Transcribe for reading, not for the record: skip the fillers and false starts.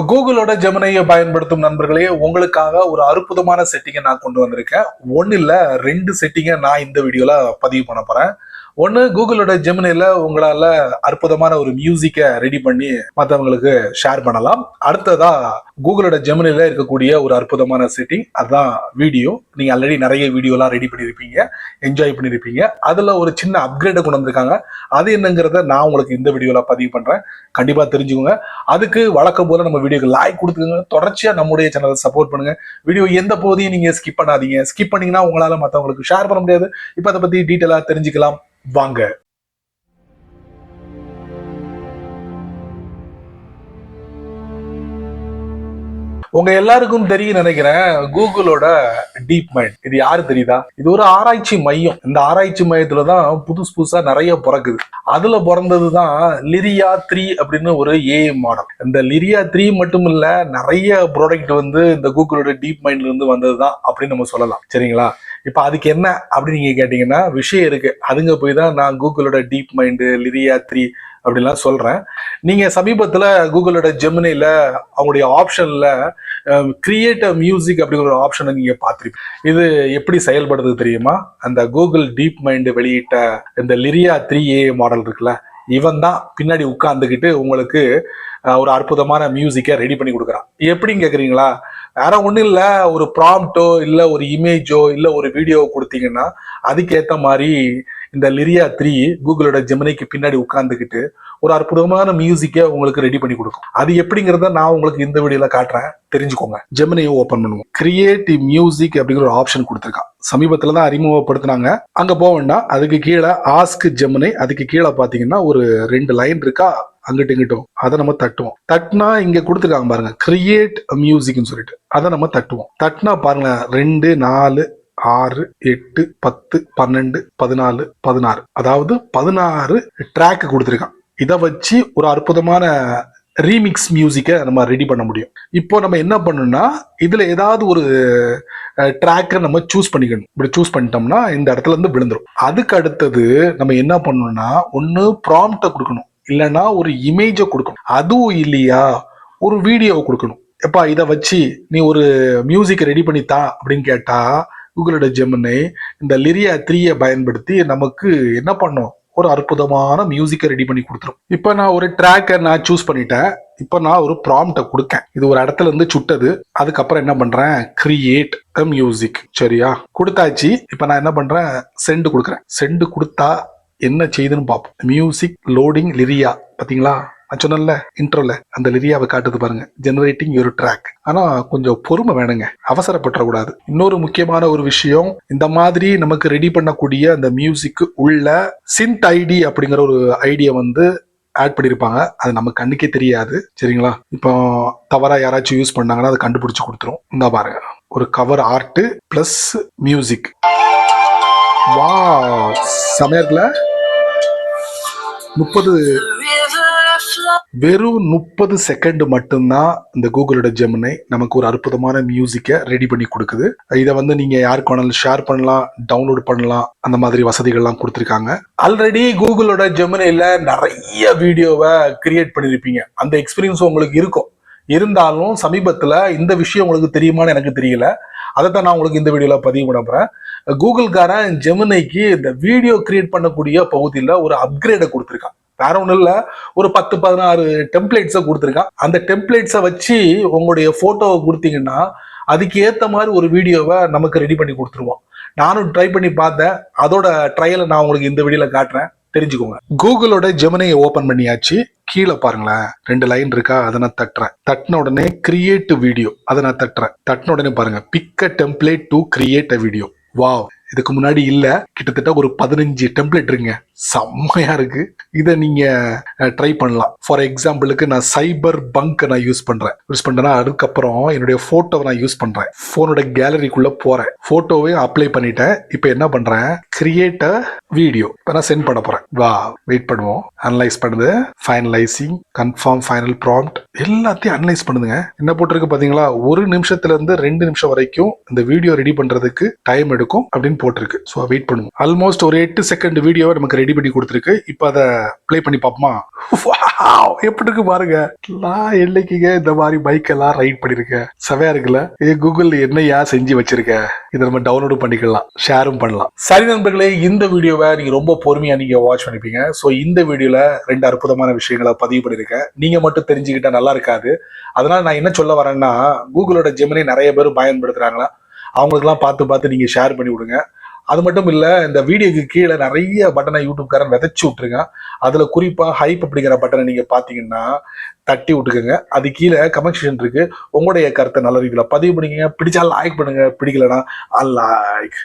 கூகுளோட ஜெமினியை பயன்படுத்தும் நண்பர்களே, உங்களுக்காக ஒரு அற்புதமான செட்டிங்கை நான் கொண்டு வந்திருக்கேன். ஒன்னு இல்ல 2 செட்டிங்கை நான் இந்த வீடியோல பதிவு பண்ண போறேன். ஒன்னு, கூகுளோட ஜெமினில உங்களால அற்புதமான ஒரு மியூசிக்கை ரெடி பண்ணி மற்றவங்களுக்கு ஷேர் பண்ணலாம். அடுத்ததா கூகுளோட ஜெமினில இருக்கக்கூடிய ஒரு அற்புதமான செட்டிங், அதுதான் வீடியோ. நீங்க ஆல்ரெடி நிறைய வீடியோலாம் ரெடி பண்ணிருப்பீங்க, என்ஜாய் பண்ணிருப்பீங்க. அதுல ஒரு சின்ன அப்கிரேட கொண்டு வந்திருக்காங்க. அது என்னங்கிறத நான் உங்களுக்கு இந்த வீடியோல பதிவு பண்றேன். கண்டிப்பா தெரிஞ்சுக்கோங்க. அதுக்கு வழக்கம் போல நம்ம வீடியோக்கு லைக் கொடுத்துக்கோங்க. தொடர்ச்சியா நம்முடைய சேனலை சப்போர்ட் பண்ணுங்க. வீடியோ எந்த போதையும் நீங்க ஸ்கிப் பண்ணாதீங்க. ஸ்கிப் பண்ணீங்கன்னா உங்களால மற்றவங்களுக்கு ஷேர் பண்ண முடியாது. இப்ப அதை பத்தி டீட்டெயிலா தெரிஞ்சுக்கலாம் வாங்க. உங்க எல்லாருக்கும் தெரியும் நினைக்கிறேன், கூகுளோட டீப் மைண்ட். இது யாரு தெரியுதா? இது ஒரு ஆராய்ச்சி மையம். இந்த ஆராய்ச்சி மையத்துலதான் புதுசா நிறைய பிறக்குது. அதுல பிறந்ததுதான் லிரியா 3 அப்படின்னு ஒரு ஏஐ மாடல். இந்த லிரியா 3 மட்டும் இல்ல, நிறைய ப்ராடக்ட் வந்து இந்த கூகுளோட டீப் மைண்ட்ல இருந்து வந்ததுதான் அப்படின்னு நம்ம சொல்லலாம். சரிங்களா? இப்ப அதுக்கு என்ன அப்படின்னு நீங்க கேட்டீங்கன்னா, விஷயம் இருக்கு. அதுங்க போய் தான் நான் கூகுளோட டீப் மைண்டு, லிரியா 3 அப்படின்லாம் சொல்றேன். நீங்க சமீபத்துல கூகுளோட ஜெமினில அவங்களுடைய ஆப்ஷன்ல கிரியேட் மியூசிக் அப்படிங்கிற ஒரு ஆப்ஷனை நீங்க பார்த்திருப்பீங்க. இது எப்படி செயல்படுது தெரியுமா? அந்த கூகுள் டீப் மைண்ட் வெளியிட்ட இந்த லிரியா 3A மாடல் இருக்குல்ல, இவன் தான் பின்னாடி உட்கார்ந்துக்கிட்டு உங்களுக்கு ஒரு அற்புதமான மியூசிக்கை ரெடி பண்ணி கொடுக்குறான். எப்படின்னு கேக்குறீங்களா? வேற ஒன்றும் இல்லை, ஒரு ப்ராம்ப்டோ இல்லை ஒரு இமேஜோ இல்லை ஒரு வீடியோ கொடுத்தீங்கன்னா அதுக்கேற்ற மாதிரி இந்த லிரியா 3 கூகுளோட ஜெமினிக்கு பின்னாடி உட்கார்ந்துக்கிட்டு ஒரு அற்புதமான மியூசிக்கை உங்களுக்கு ரெடி பண்ணி கொடுக்கும். அது எப்படிங்கிறத நான் உங்களுக்கு இந்த வீடியோல காட்டுறேன், தெரிஞ்சுக்கோங்க. ஜெமினியை ஓபன் பண்ணுவோம். கிரியேட் மியூசிக் அப்படிங்கிற ஒரு ஆப்ஷன் கொடுத்துருக்கான். சமீபத்துல தான் அறிமுகப்படுத்தினாங்க. அங்க போவேன்னா அதுக்கு கீழே ஆஸ்க் ஜெமினி, அதுக்கு கீழே பாத்தீங்கன்னா ஒரு 2 லைன் இருக்கா, அங்கிட்டு இங்கிட்டும். அதை நம்ம தட்டுவோம். தட்டுனா இங்க கொடுத்துருக்காங்க பாருங்க, கிரியேட் மியூசிக்னு சொல்லிட்டு. அதை நம்ம தட்டுவோம். தட்டுனா பாருங்க 2, 4, 6, 8, 10, 12, 14, 16, அதாவது 16 ட்ராக் கொடுத்துருக்கான். இதை வச்சு ஒரு அற்புதமான ரீமிக்ஸ் மியூசிக்கை நம்ம ரெடி பண்ண முடியும். இப்போ நம்ம என்ன பண்ணணும்னா, இதுல ஏதாவது ஒரு ட்ராக்கை நம்ம சூஸ் பண்ணிக்கணும். இப்படி சூஸ் பண்ணிட்டோம்னா இந்த இடத்துல இருந்து விழுந்துரும். அதுக்கு அடுத்தது நம்ம என்ன பண்ணணும்னா, ஒன்னு ப்ராம்ப்டை கொடுக்கணும், இல்லைன்னா ஒரு இமேஜை கொடுக்கணும். அதுவும் இல்லையா ஒரு வீடியோவை கொடுக்கணும். எப்பா இதை வச்சு நீ ஒரு மியூசிக் ரெடி பண்ணித்தா அப்படின்னு கேட்டா கூகுளோட ஜெமினி இந்த லிரியா 3 பயன்படுத்தி நமக்கு என்ன பண்ணும், ஒரு அற்புதமான மியூசிக்கை ரெடி பண்ணி கொடுத்துரும். இப்போ நான் ஒரு ட்ராக்கை நான் சூஸ் பண்ணிட்டேன். இப்போ நான் ஒரு ப்ராம்ப்டை கொடுக்கேன். இது ஒரு இடத்துல இருந்து சுட்டது. அதுக்கப்புறம் என்ன பண்றேன், கிரியேட் மியூசிக். சரியா? கொடுத்தாச்சு. இப்போ நான் என்ன பண்றேன், சென்ட் கொடுக்குறேன். சென்ட் கொடுத்தா என்ன செய்யுதுன்னு பார்ப்போம். மியூசிக் லோடிங் லிரியா. பாத்தீங்களா? நான் சொன்னேன்ல இன்ட்ரோல, அந்த லிரியாவை காட்டுது பாருங்க, ஜெனரேட்டிங் ஒரு ட்ராக். ஆனா கொஞ்சம் பொறுமை வேணுங்க, அவசரப்பட்டுறக்கூடாது. இன்னொரு முக்கியமான ஒரு விஷயம், இந்த மாதிரி நமக்கு ரெடி பண்ணக்கூடிய அந்த மியூசிக் உள்ள சிந்த் ஐடி அப்படிங்கிற ஒரு ஐடியா வந்து ஆட் பண்ணியிருப்பாங்க. அது நம்ம கண்ணுக்கே தெரியாது. சரிங்களா? இப்போ தவறா யாராச்சும் யூஸ் பண்ணாங்கன்னா அதை கண்டுபிடிச்சு கொடுத்துரும். இந்த பாருங்க, ஒரு கவர் ஆர்ட் பிளஸ் மியூசிக். வா, சமயத்துல 30 செகண்ட் மட்டும்தான் இந்த கூகுளோட ஜெமினி நமக்கு ஒரு அற்புதமான மியூசிக்கை ரெடி பண்ணி கொடுக்குது. இதை வந்து நீங்க யாருக்கு வேணாலும் ஷேர் பண்ணலாம், டவுன்லோட் பண்ணலாம், அந்த மாதிரி வசதிகள்லாம் கொடுத்துருக்காங்க. ஆல்ரெடி கூகுளோட ஜெமினில நிறைய வீடியோவை கிரியேட் பண்ணிருப்பீங்க. அந்த எக்ஸ்பீரியன்ஸ் உங்களுக்கு இருக்கும். இருந்தாலும் சமீபத்துல இந்த விஷயம் உங்களுக்கு தெரியுமான்னு எனக்கு தெரியல. அதைத்தான் நான் உங்களுக்கு இந்த வீடியோல பதிவு பண்ண போறேன். கூகுள்காரன் ஜெமினிக்கு இந்த வீடியோ கிரியேட் பண்ணக்கூடிய பகுதியில் ஒரு அப்கிரேடை கொடுத்துருக்கான். வேற ஒன்றும் இல்லை, ஒரு 10-16 டெம்ப்ளேட்ஸை கொடுத்துருக்கான். அந்த டெம்ப்ளேட்ஸை வச்சு உங்களுடைய போட்டோவை கொடுத்தீங்கன்னா அதுக்கு ஏற்ற மாதிரி ஒரு வீடியோவை நமக்கு ரெடி பண்ணி கொடுத்துருவோம். நானும் ட்ரை பண்ணி பார்த்தேன். அதோட ட்ரையலை நான் உங்களுக்கு இந்த வீடியோல காட்டுறேன், தெரிஞ்சுக்கோங்க. கூகுளோட ஜெமினியை ஓபன் பண்ணியாச்சு. கீழே பாருங்களேன் 2 லைன் இருக்கா, அதை நான் தட்டுறேன். தட்டின உடனே கிரியேட் வீடியோ, அதை நான் தட்டுறேன். தட்டின உடனே பாருங்க, pick a template to create a video. Wow, இதுக்கு முன்னாடி இல்ல, கிட்டத்தட்ட ஒரு 15 டெம்ப்ளேட் இருக்குங்க. செம்மையா இருக்கு. இதை நீங்க ட்ரை பண்ணலாம். ஃபார் எக்ஸாம்பிளுக்கு நான் சைபர் பங்க் நான் யூஸ் பண்றேன்னா அதுக்கப்புறம் என்னுடைய போட்டோவை நான் யூஸ் பண்றேன். போனோட கேலரிக்குள்ள போறேன், போட்டோவையும் அப்ளை பண்ணிட்டேன். இப்போ என்ன பண்றேன், கிரியேட் அ வீடியோ நான் சென்ட் பண்ண போறேன். வா, வெயிட் பண்ணுவோம். அனலைஸ் பண்ணுது, ஃபைனலைசிங், கன்ஃபார்ம் ஃபைனல் ப்ராம்ப்ட், எல்லாத்தையும் அனலைஸ் பண்ணுதுங்க. என்ன போட்டிருக்கு பாத்தீங்களா, 1 நிமிஷத்துல இருந்து 2 நிமிஷம் வரைக்கும் இந்த வீடியோ ரெடி பண்றதுக்கு டைம் எடுக்கும் அப்படின்னு அப்படின்னு போட்டிருக்கு. ஸோ வெயிட் பண்ணுவோம். ஆல்மோஸ்ட் ஒரு 8 செகண்ட் வீடியோவை நமக்கு ரெடி பண்ணி கொடுத்துருக்கு. இப்போ அதை ப்ளே பண்ணி பார்ப்போமா? எப்படி இருக்கு பாருங்க. நான் என்னைக்குங்க இந்த மாதிரி பைக் எல்லாம் ரைட் பண்ணிருக்கேன். செவையா இருக்குல்ல? கூகுள் என்னையா செஞ்சு வச்சிருக்க, இதை நம்ம டவுன்லோடு பண்ணிக்கலாம், ஷேரும் பண்ணலாம். சரி நண்பர்களே, இந்த வீடியோவை நீங்க ரொம்ப பொறுமையா நீங்க வாட்ச் பண்ணிப்பீங்க. ஸோ இந்த வீடியோல 2 அற்புதமான விஷயங்களை பதிவு பண்ணிருக்கேன். நீங்க மட்டும் தெரிஞ்சுக்கிட்டா நல்லா இருக்காது. அதனால நான் என்ன சொல்ல வரேன்னா, கூகுளோட ஜெமினி நிறைய பேர் பயன்படுத்துறாங்களா, அவங்களுக்குலாம் பார்த்து பார்த்து நீங்க ஷேர் பண்ணி விடுங்க. அது மட்டும் இல்ல, இந்த வீடியோக்கு கீழே நிறைய பட்டனை யூடியூப்காரன் விதைச்சு விட்டுருங்க. அதுல குறிப்பா ஹைப் அப்படிங்கிற பட்டனை நீங்க பாத்தீங்கன்னா தட்டி விட்டுக்கோங்க. அது கீழே கமெண்ட் செக்ஷன் இருக்கு. உங்களுடைய கருத்தை நல்ல ரீதியில பதிவு பண்ணிக்கங்க. பிடிச்சா லைக் பண்ணுங்க, பிடிக்கலன்னா அன்லைக்.